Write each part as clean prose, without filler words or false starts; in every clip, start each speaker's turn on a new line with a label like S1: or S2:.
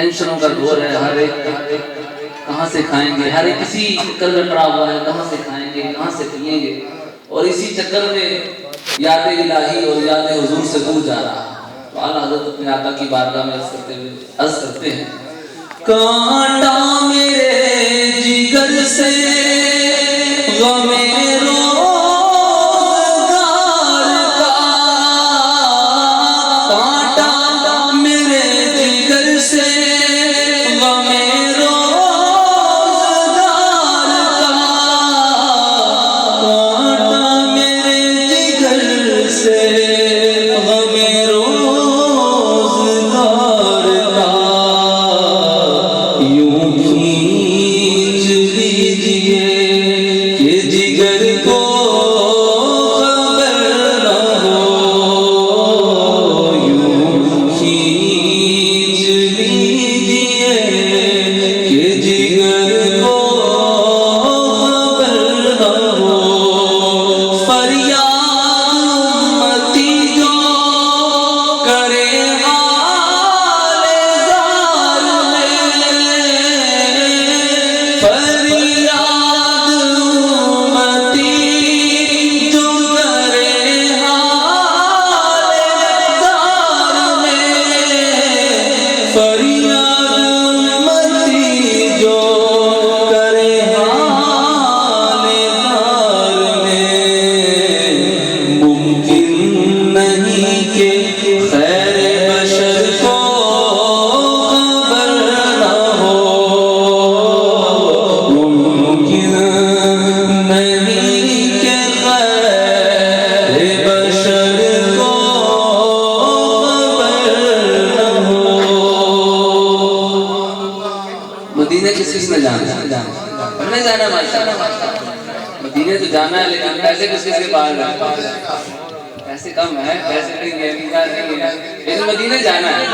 S1: ٹینشنوں کا دور ہے، ہر ایک کہاں سے کھائیں گے، ہر ایک کسی چکر میں پڑا ہوا ہے، کہاں سے کھائیں گے، کہاں سے پیئیں گے، اور اسی چکر میں یاد الہی اور یاد حضور سے دور جا رہا ہے۔ تو اعلیٰ حضرت اپنے آقا کی بارگاہ میں عرض کرتے ہیں، کانٹا میرے جگر سے غم روزگار کا، کانٹا میرے جگر سے غم روزگار کا، کانٹا میرے جگر سے غم روزگار کا، یوں کھینچ لیجئے کہ جگر کو خبر نہ ہو، یوں کھینچ لیجئے کہ جگر کو خبر نہ ہو، فریاد امتی جو کرے حال زار میں، فریاد امتی جو کرے حال زار میں، فریاد امتی جو کرے حال زار میں، ممکن نہیں کہ خیر بشر کو خبر نہ ہو، ممکن نہیں کہ خیر بشر کو خبر نہ ہو۔ مدینے کس میں جانا ہے؟ ہم نے جانا مدینے تو جانا ہے، لیکن پیسے کس کے پاس ہیں؟ پیسے کم ہے، پیسے نہیں ہے، لیکن مدینے جانا ہے۔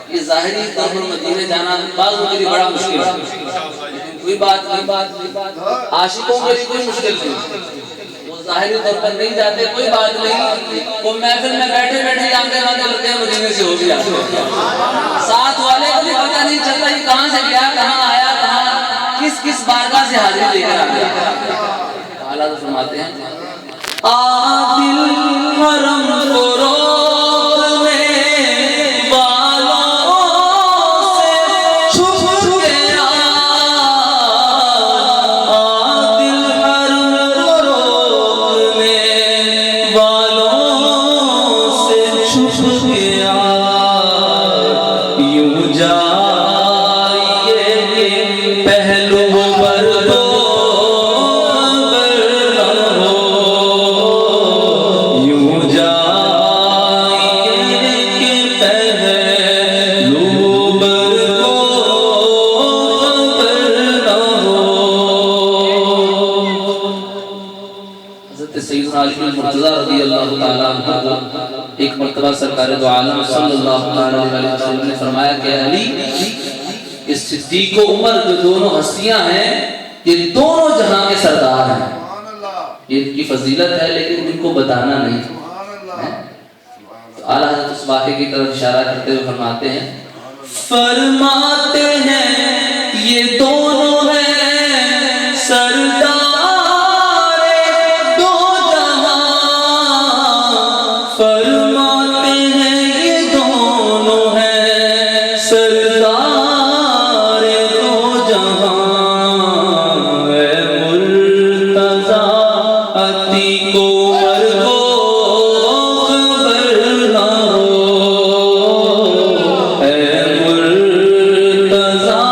S1: یہ ظاہری طور پر مدینے جانا بعضوں کے لیے بڑا مشکل ہے، لیکن کوئی بات نہیں، عاشقوں کے لیے کوئی مشکل نہیں، وہ ظاہری طور پر نہیں جاتے، کوئی بات نہیں، وہ محفل میں بیٹھے بیٹھے آگے لگتے ہیں مدینے سے ہو بھی آتے ہیں، ساتھ والے کو بھی پتہ نہیں چلتا یہ کہاں سے گیا، کہاں آیا، کہاں کس بارگاہ سے حاضری لے کر آ گیا۔ اعلیٰ حضرت فرماتے ہیں، عادل حرم کو روکنے والوں سے چھپ گیا، عادل حرم کو روکنے والوں سے چھپ گیا، یوں جائیے پہلو پر تو خبر نہ ہو، یوں جائیے کہ پہلو پر تو خبر نہ ہو۔ حضرت سیدنا علی بن مرتضیٰ رضی اللہ تعالیٰ عنہ کو ایک مرتبہ سرکار دو عالم صلی اللہ علیہ وسلم نے فرمایا کہ علی، اس صدیق و عمر جو دونوں ہستیاں ہیں، یہ دونوں جہاں کے سردار ہیں، یہ ان کی فضیلت ہے، لیکن ان کو بتانا نہیں ہے۔ تو اعلیٰ حضرت اس واقعے کی طرف اشارہ کرتے ہوئے فرماتے ہیں، فرماتے ہیں یہ دونوں ہیں سردار دو جہاں، فرماتے ہیں یہ دونوں ہیں سردار دو جہاں، اے مرتضیٰ عتیق عمر کو خبر نہ ہو، اے مرتضیٰ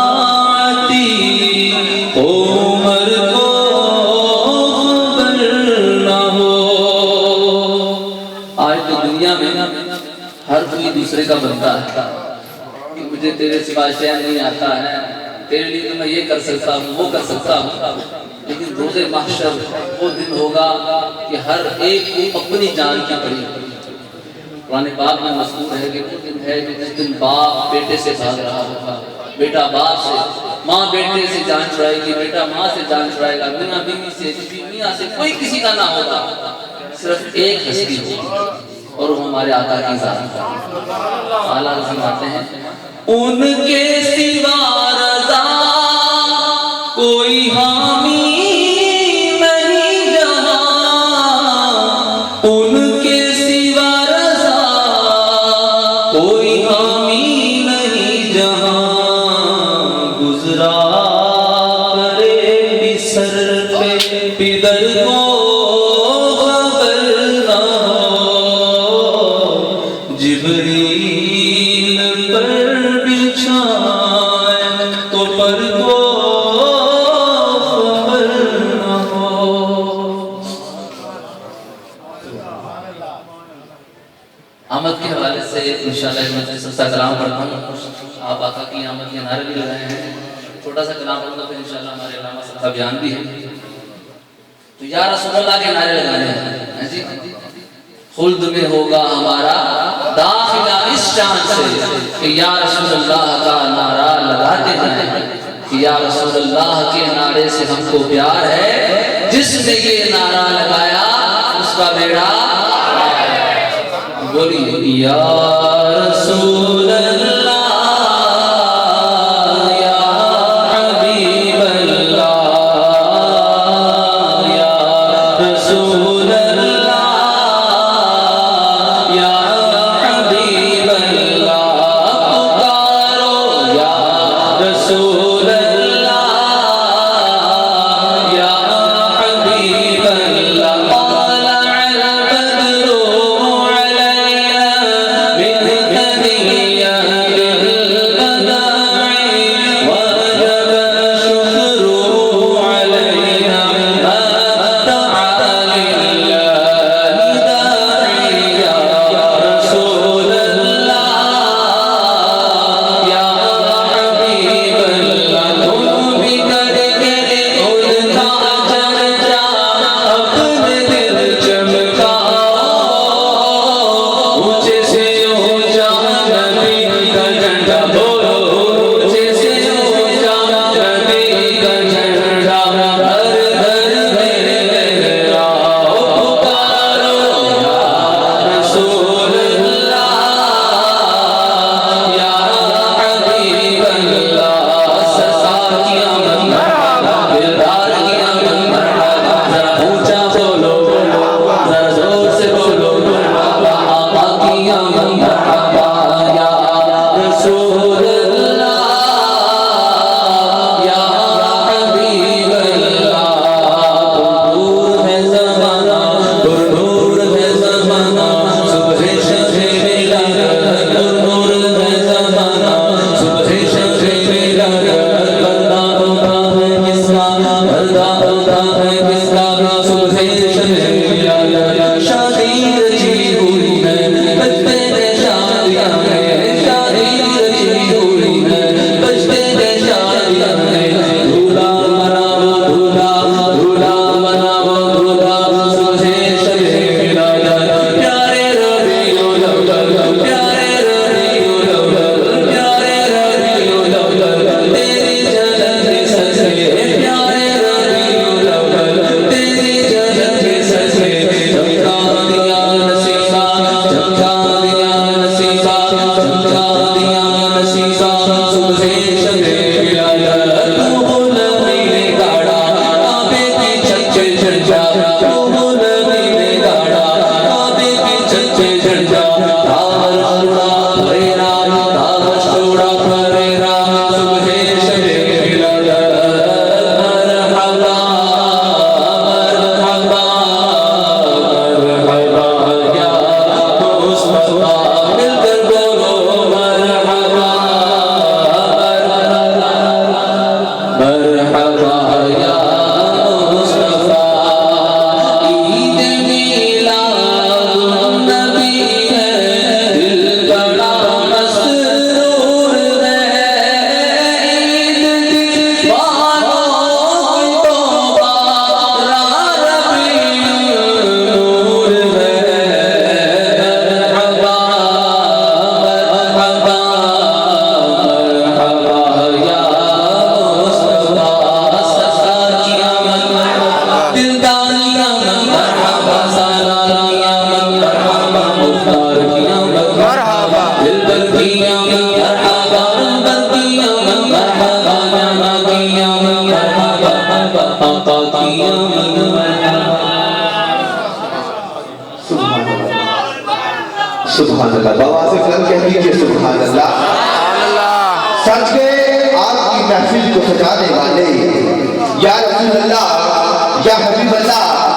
S1: عتیق عمر کو خبر نہ ہو۔ آج تو دنیا میں ہر کوئی دوسرے کا بنتا ہے کہ مجھے تیرے سوا شے نہیں آتا ہے، تیرے لیے تو میں یہ کر سکتا ہوں، وہ کر سکتا ہوں، لیکن روز محشر وہ دن ہوگا کہ ہر ایک کو اپنی جان کی پڑی۔ قرآن پاک میں مذکور ہے کہ وہ دن ہے جس دن باپ بیٹے سے بھاگ رہا ہوگا، بیٹا باپ سے، ماں بیٹے سے جان چھڑائے گی، بیٹا ماں سے جان چھڑائے گا، میاں بیوی سے، بیوی میاں سے، کوئی کسی کا نہ ہوگا، صرف ایک ہستی ہوگی اور وہ ہمارے آقا کی ذات ہے۔ اعلیٰ حضرت آتے ہیں ان کے سوا رضا کوئی حامی نہیں جہاں، ان کے سوا رضا کوئی حامی نہیں جہاں، گزرا کرے سر پہ پدر کو خبر نہ ہو، جبریل پر بچھائے تو پر کو خبر نہ ہو۔ آمد کے حوالے سے انشاءاللہ میں سستا کلام پڑھتا ہوں، آپ آقا کی آمد کے نعرے بھی لگائے ہیں، چھوٹا سا کلام پڑھوں گا، پھر انشاءاللہ ہمارے علامہ صاحب کا بیان بھی ہے۔ تو یا رسول اللہ کے نعرے لگانے ہیں جی، خلد میں ہوگا ہمارا داخلہ اس چاند سے کہ یا رسول اللہ کا نعرہ لگاتے جائیں، کہ یا رسول اللہ کے نعرے سے ہم کو پیار ہے، جس نے یہ نعرہ لگایا اس کا بیڑا بولی یا رسول اللہ
S2: من سبحان اللہ، بابا سے کر کہہ دیجئے سبحان اللہ۔ سچ کے آپ کی محفل کو سجانے والے یا رسول اللہ یا حبیب اللہ